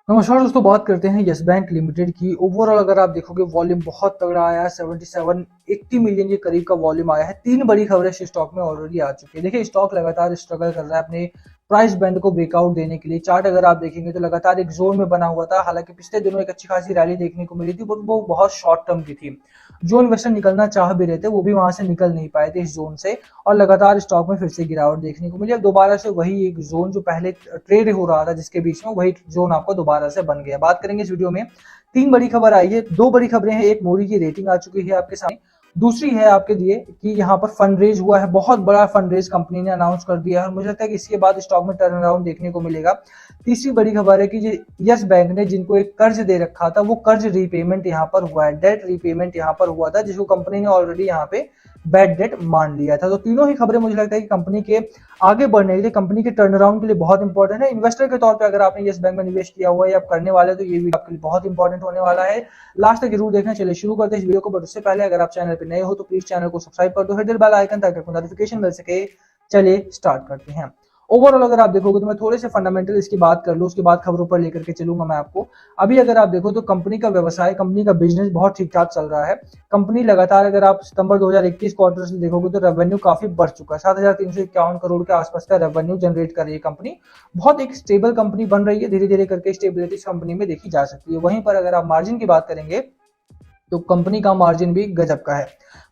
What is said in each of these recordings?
नमस्कार दोस्तों, बात करते हैं यस बैंक लिमिटेड की। ओवरऑल अगर आप देखोगे वॉल्यूम बहुत तगड़ा आया है। 77-80 मिलियन के करीब का वॉल्यूम आया है। तीन बड़ी खबरें इस स्टॉक में ऑलरेडी आ चुकी है। देखिए, स्टॉक लगातार स्ट्रगल कर रहा है अपने प्राइस बैंड को ब्रेकआउट देने के लिए। चार्ट अगर आप देखेंगे तो लगातार एक जोन में बना हुआ था। हालांकि पिछले दिनों एक अच्छी खासी रैली देखने को मिली थी, बट वो बहुत शॉर्ट टर्म की थी। जो इन्वेस्टर निकलना चाह भी रहे थे वो भी वहां से निकल नहीं पाए थे इस जोन से, और लगातार स्टॉक में फिर से गिरावट देखने को मिली। अब दोबारा से वही एक जोन जो पहले ट्रेड हो रहा था जिसके बीच में, वही जोन आपको दोबारा से बन गया। बात करेंगे इस वीडियो में। तीन बड़ी खबर आई है, दो बड़ी खबरें हैं। एक, मोदी की रेटिंग आ चुकी है आपके सामने। दूसरी है आपके लिए कि यहाँ पर फंड रेज हुआ है, बहुत बड़ा फंड रेज कंपनी ने अनाउंस कर दिया है और मुझे लगता है कि इसके बाद स्टॉक में टर्न अराउंड देखने को मिलेगा। तीसरी बड़ी खबर है कि यस बैंक ने जिनको एक कर्ज दे रखा था वो कर्ज रीपेमेंट यहाँ पर हुआ है, डेट रीपेमेंट यहाँ पर हुआ था, जिसको कंपनी ने ऑलरेडी यहाँ पे बैड डेट मान लिया था। तो तीनों ही खबरें मुझे लगता है कि कंपनी के आगे बढ़ने के लिए, कंपनी के टर्न अराउंड के लिए बहुत इंपॉर्टेंट है। इन्वेस्टर के तौर पे अगर आपने यस बैंक में निवेश किया हुआ है या आप करने वाले तो ये भी आपके लिए बहुत इंपॉर्टेंट होने वाला है। लास्ट तक जरूर देखना। चलिए शुरू करते हैं इस वीडियो को, बट उससे पहले अगर आप चैनल पर नए हो तो प्लीज चैनल को सब्सक्राइब कर दो, हिट बेल आइकन ताकि आपको नोटिफिकेशन मिल सके। चलिए स्टार्ट करते हैं। ओवरऑल अगर आप देखोगे तो मैं थोड़े से फंडामेंटल इसकी बात कर लूँ, उसके बाद खबरों पर लेकर के चलूंगा मैं आपको। अभी अगर आप देखो तो कंपनी का व्यवसाय, कंपनी का बिजनेस बहुत ठीक ठाक चल रहा है। कंपनी लगातार, अगर आप सितंबर 2021 क्वार्टर से देखोगे तो रेवेन्यू काफी बढ़ चुका है। 7,351 करोड़ के आसपास का रेवेन्यू जनरेट कर रही है कंपनी। बहुत एक स्टेबल कंपनी बन रही है, धीरे धीरे करके स्टेबिलिटी इस कंपनी में देखी जा सकती है। वहीं पर अगर आप मार्जिन की बात करेंगे तो कंपनी का मार्जिन भी गजब का है,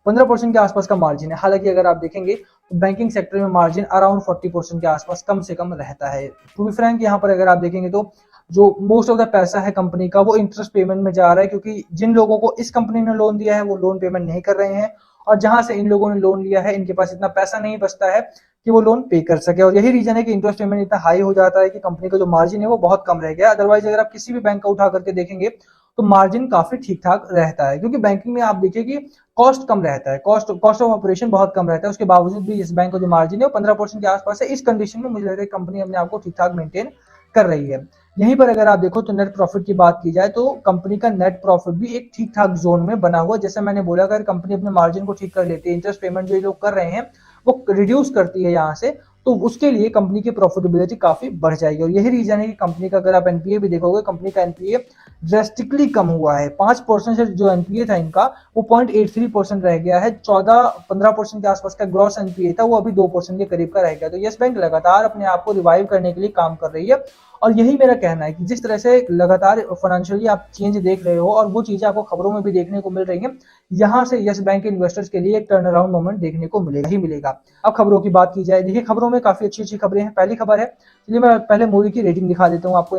15% के आसपास का मार्जिन है। हालांकि अगर आप देखेंगे तो बैंकिंग सेक्टर में मार्जिन अराउंड 40% के आसपास कम से कम रहता है। टू बी फ्रैंक, यहाँ पर अगर आप देखेंगे तो जो मोस्ट ऑफ द पैसा है कंपनी का वो इंटरेस्ट पेमेंट में जा रहा है, क्योंकि जिन लोगों को इस कंपनी ने लोन दिया है वो लोन पेमेंट नहीं कर रहे हैं, और जहां से इन लोगों ने लोन लिया है इनके पास इतना पैसा नहीं बचता है कि वो लोन पे कर सके। और यही रीजन है कि इंटरेस्ट पेमेंट इतना हाई हो जाता है कि कंपनी का जो मार्जिन है वो बहुत कम रह गया। अदरवाइज अगर आप किसी भी बैंक का उठा करके देखेंगे तो मार्जिन काफी ठीक ठाक रहता है, क्योंकि बैंकिंग में आप देखिए कि कॉस्ट कम रहता है, कॉस्ट कॉस्ट ऑफ ऑपरेशन बहुत कम रहता है। उसके बावजूद भी इस बैंक का जो मार्जिन है वो 15% के आसपास है। इस कंडीशन में मुझे लगता है कंपनी अपने आप को ठीक ठाक मेंटेन कर रही है। यहीं पर अगर आप देखो तो नेट प्रॉफिट की बात की जाए तो कंपनी का नेट प्रॉफिट भी एक ठीक ठाक जोन में बना हुआ। जैसे मैंने बोला, अगर कंपनी अपने मार्जिन को ठीक कर लेती है, इंटरेस्ट पेमेंट जो लोग कर रहे हैं वो रिड्यूस करती है यहाँ से, तो उसके लिए कंपनी की प्रॉफिटेबिलिटी काफी बढ़ जाएगी। और यही रीजन है कि कंपनी का, अगर आप एनपीए भी देखोगे, कंपनी का एनपीए ड्रेस्टिकली कम हुआ है। 5% से जो एनपीए था इनका वो 0.83% रह गया है। 14-15% के आसपास का ग्रॉस एनपीए था, वो अभी 2% के करीब का रह गया। तो यस बैंक लगातार अपने आप को रिवाइव करने के लिए काम कर रही है। और यही मेरा कहना है कि जिस तरह से लगातार फाइनेंशियली आप चेंज देख रहे हो और वो चीजें आपको खबरों में भी देखने को मिल रही है, यहाँ से यस बैंक के इन्वेस्टर्स के लिए एक टर्न अराउंड मोमेंट देखने को मिलेगा ही मिलेगा। अब खबरों की बात की जाए, देखिए खबरों में काफी अच्छी अच्छी खबरें हैं। पहली खबर है, चलिए मैं पहले मोदी की रेटिंग दिखा देता हूँ आपको।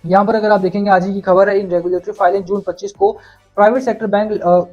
यहाँ पर अगर आप देखेंगे, आज ही की खबर है, इन रेगुलेटरी फाइलिंग जून 25 को private sector bank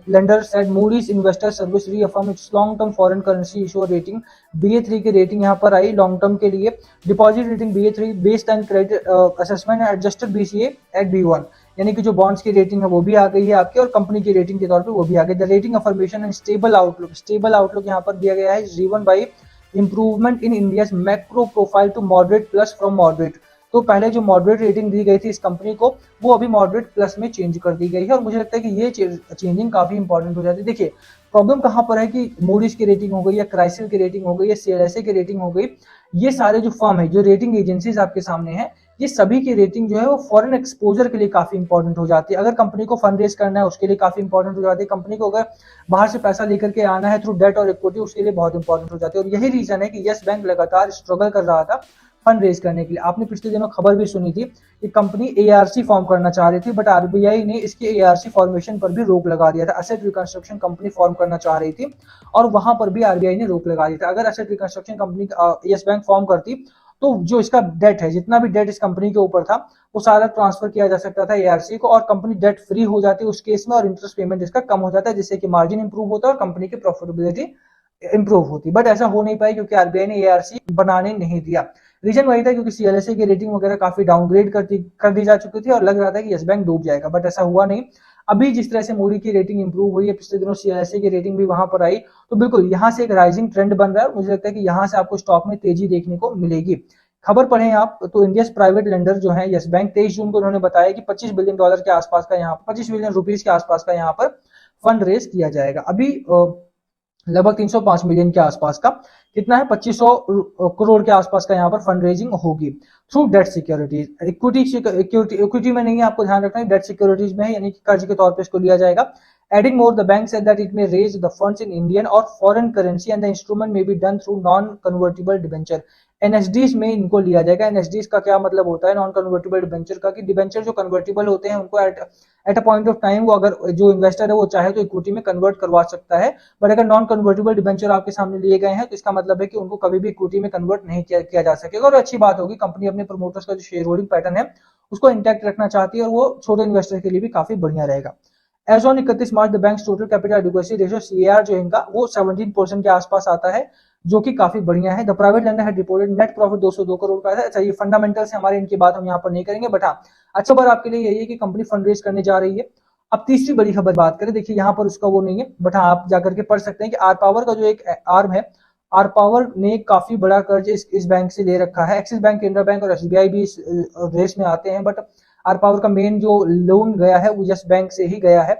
lender said Moody's investor service reaffirm it's long term foreign currency issue rating. BA3 की रेटिंग यहाँ पर आई लॉन्ग टर्म के लिए। Deposit rating BA3 based on credit assessment adjusted BCA at B1, यानी कि जो bonds की rating है वो भी आ गई है आपकी, और कंपनी की रेटिंग के तौर पर वो भी आ गई। The rating affirmation and stable outlook यहाँ पर दिया गया है, driven by improvement in India macro profile to moderate plus from moderate. तो पहले जो मॉडरेट रेटिंग दी गई थी इस कंपनी को, वो अभी मॉडरेट प्लस में चेंज कर दी गई है, और मुझे लगता है कि ये चेंजिंग काफी इंपॉर्टेंट हो जाती है। देखिए प्रॉब्लम कहां पर है कि मूडीज की रेटिंग हो गई या क्राइसिल की रेटिंग हो गई या CLSA की रेटिंग हो गई, ये सारे जो फर्म है, जो रेटिंग एजेंसीज आपके सामने है, ये सभी की रेटिंग जो है वो फॉरेन एक्सपोजर के लिए काफी इंपॉर्टेंट हो जाती है। अगर कंपनी को फंड रेज करना है उसके लिए काफी इंपॉर्टेंट हो जाती है। कंपनी को अगर बाहर से पैसा लेकर के आना है थ्रू डेट और इक्विटी, उसके लिए बहुत इंपॉर्टेंट हो जाती है। और यही रीजन है कि यस बैंक लगातार स्ट्रगल कर रहा था फंड रेज करने के लिए। आपने पिछले दिनों खबर भी सुनी थी कि कंपनी ARC फॉर्म करना चाह रही थी, बट RBI ने इसके ARC फॉर्मेशन पर भी रोक लगा दिया था। एसेट रिकंस्ट्रक्शन कंपनी फॉर्म करना चाह रही थी और वहां पर भी RBI ने रोक लगा दिया था। अगर asset reconstruction company yes bank form करती तो जो इसका डेट है, जितना भी डेट इस कंपनी के ऊपर था, वो सारा ट्रांसफर किया जा सकता था ARC को, और कंपनी डेट फ्री हो जाती उस केस में, और इंटरेस्ट पेमेंट इसका कम हो जाता है, जिससे कि मार्जिन इंप्रूव होता है और कंपनी की प्रॉफिटेबिलिटी इंप्रूव होती। बट ऐसा हो नहीं पाई क्योंकि RBI ने ARC बनाने नहीं दिया। रीजन वही था क्योंकि CLSA की रेटिंग वगैरह काफी डाउनग्रेड कर दी जा चुकी थी और लग रहा था कि यस बैंक डूब जाएगा, बट ऐसा हुआ नहीं। अभी जिस तरह से मूडी की रेटिंग इंप्रूव हुई है, पिछले दिनों CLSA की रेटिंग भी वहां पर आई, तो बिल्कुल यहाँ से एक राइजिंग ट्रेंड बन रहा है। मुझे लगता है कि यहाँ से आपको स्टॉक में तेजी देखने को मिलेगी। खबर पढ़ें आप तो इंडिया प्राइवेट लेंडर जो है यस बैंक, 23 जून को उन्होंने बताया कि $25 बिलियन के आसपास का, यहाँ $25 बिलियन के आसपास का यहाँ पर फंड रेज किया जाएगा। अभी लगभग 305 मिलियन के आसपास का, कितना है 2500 करोड़ के आसपास का यहाँ पर फंड रेजिंग होगी थ्रू डेट सिक्योरिटीज। इक्विटी में नहीं है, आपको ध्यान रखना है, डेट सिक्योरिटीज में है, यानी कि कर्ज के तौर पे इसको लिया जाएगा। Adding more, the bank said that it may raise the funds in Indian or foreign currency and the instrument may be done through non-convertible debenture। NSDs में इनको लिया जाएगा। NSDs का क्या मतलब होता है, नॉन कन्वर्टिबल डिबेंचर का, कि डिबेंचर जो कन्वर्टिबल होते हैं उनको at a point of time वो अगर जो इन्वेस्टर है वो चाहे तो इक्विटी में कन्वर्ट करवा सकता है, बट अगर नॉन कन्वर्टिबल डिबेंचर आपके सामने लिए गए हैं तो इसका मतलब है कि उनको कभी भी इक्विटी में कन्वर्ट नहीं किया जा सकेगा। और अच्छी बात होगी, कंपनी अपने प्रमोटर्स का जो शेयर होल्डिंग पैटर्न है उसको इंटैक्ट रखना चाहती है और वो छोटे इन्वेस्टर के लिए भी काफी बढ़िया रहेगा। As on 31 March the bank total capital adequacy ratio CAR जो इनका वो 17% के आसपास आता है, जो कि काफी बढ़िया है। The private lender had reported net profit 202 crore का है। अच्छा, ये फंडामेंटल्स है हमारे, इनकी बात हम यहाँ पर नहीं करेंगे, बट हाँ अच्छा खबर आपके लिए यही है कि कंपनी फंड रेज करने जा रही है। अब तीसरी बड़ी खबर बात करें, देखिए यहाँ पर उसका वो नहीं है, बट हाँ आप जाकर के पढ़ सकते हैं कि आर पावर का जो एक आर्म है, आर पावर ने काफी बड़ा कर्ज इस बैंक से ले रखा है। एक्सिस बैंक, केनरा बैंक और एसबीआई भी इस रेस में आते हैं, बट आर पावर का मेन जो लोन गया है वो यस बैंक से ही गया है।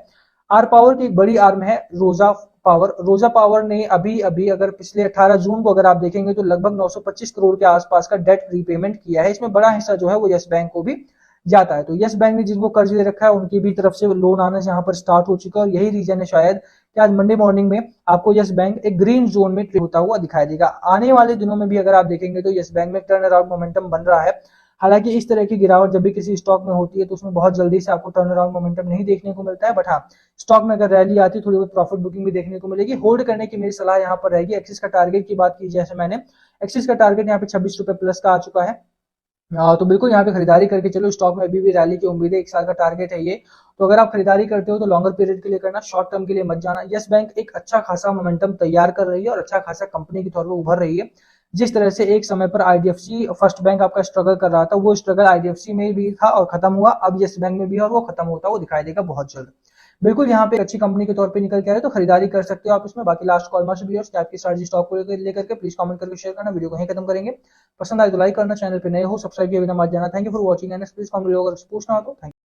आर पावर की एक बड़ी आर्म है रोजा पावर। रोजा पावर ने अभी अभी अगर पिछले 18 जून को अगर आप देखेंगे तो लगभग 925 करोड़ के आसपास का डेट रीपेमेंट किया है। इसमें बड़ा हिस्सा जो है वो यस बैंक को भी जाता है। तो यस बैंक ने जिनको कर्ज दे रखा है उनकी भी तरफ से लोन आना यहाँ पर स्टार्ट हो चुका है, और यही रीजन है शायद कि आज मंडे मॉर्निंग में आपको यस बैंक एक ग्रीन जोन में ट्रेड होता हुआ दिखाई देगा। आने वाले दिनों में भी अगर आप देखेंगे तो यस बैंक में टर्न अराउंड मोमेंटम बन रहा है। हालांकि इस तरह की गिरावट जब भी किसी स्टॉक में होती है तो उसमें बहुत जल्दी से आपको टर्न अराउंड मोमेंटम नहीं देखने को मिलता है, बट हाँ स्टॉक में अगर रैली आती है थोड़ी बहुत प्रॉफिट बुकिंग भी देखने को मिलेगी। होल्ड करने की मेरी सलाह यहाँ पर रहेगी। एक्सिस का टारगेट की बात की, जैसे मैंने एक्सिस का टारगेट यहाँ पे 26 रुपए प्लस का आ चुका है। तो बिल्कुल यहाँ पे खरीदारी करके चलो, स्टॉक में अभी भी रैली की उम्मीद है, 1 साल का टारगेट है ये। तो अगर आप खरीदारी करते हो तो लॉन्गर पीरियड के लिए करना, शॉर्ट टर्म के लिए मत जाना। यस बैंक एक अच्छा खासा मोमेंटम तैयार कर रही है और अच्छा खासा कंपनी के तौर पर उभर रही है। जिस तरह से एक समय पर आईडीएफसी फर्स्ट बैंक आपका स्ट्रगल कर रहा था, वो स्ट्रगल आईडीएफसी में भी था और खत्म हुआ, अब यस बैंक में भी है और वो खत्म होता वो दिखाई देगा बहुत जल्द। बिल्कुल यहाँ पे अच्छी कंपनी के तौर पे निकल के आ रहे, तो खरीदारी कर सकते हो आप इसमें। बाकी लास्ट कॉल मार्च वीडियोस आपकी स्ट्रैटेजी स्टॉक को लेकर के प्लीज कमेंट करके शेयर करना। वीडियो को यहीं खत्म करेंगे। पसंद आए तो लाइक करना, चैनल पे नए हो सब्सक्राइब किए बिना मत जाना। Thank you for watching and please comment, अगर पूछना हो तो थैंक यू।